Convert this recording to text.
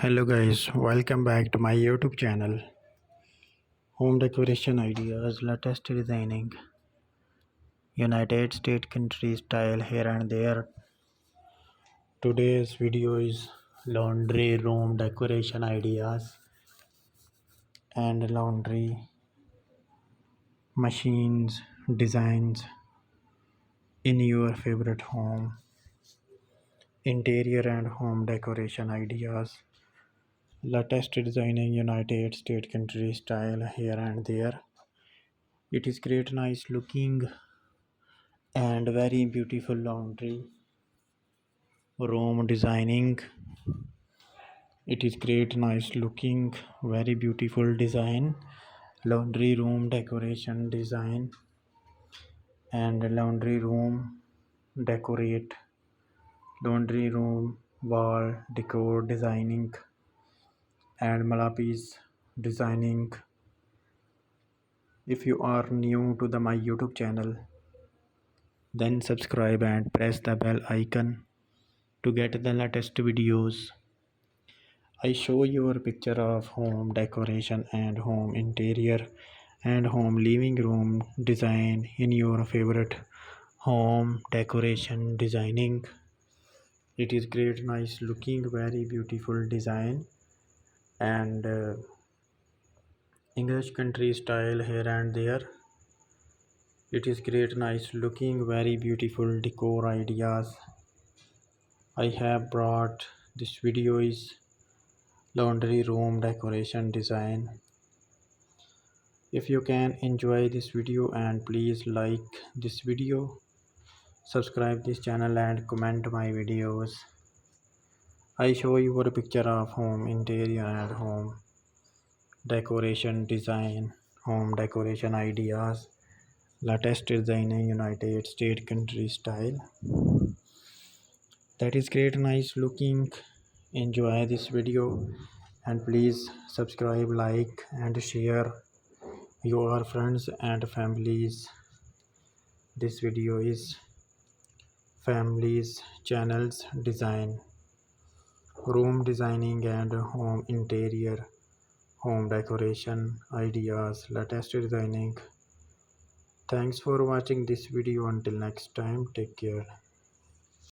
Hello guys, welcome back to my YouTube channel. Home decoration ideas, latest designing, United States country style here and there. Today's video is laundry room decoration ideas and laundry machines designs in your favorite home. Interior and home decoration ideas, latest designing United States country style here and there. It is great, nice looking and very beautiful laundry room designing. It is great, nice looking, very beautiful design laundry room decoration design and laundry room decorate laundry room wall decor designing and malapis designing. If you are new to my YouTube channel, then subscribe and press the bell icon to get the latest videos. I show you a picture of home decoration and home interior and home living room design in your favorite home decoration designing. It is great, nice looking, very beautiful design and English country style here and there. It is great, nice looking, very beautiful decor ideas. I have brought this video is laundry room decoration design. If you can enjoy this video and please like this video, subscribe this channel and comment my videos. I show you a picture of home interior and home decoration design, home decoration ideas, latest designing United States country style. That is great, nice looking. Enjoy this video and please subscribe, like and share your friends and families. This video is families channels design, room designing and home interior, home decoration ideas, latest designing. Thanks for watching this video. Until next time, take care.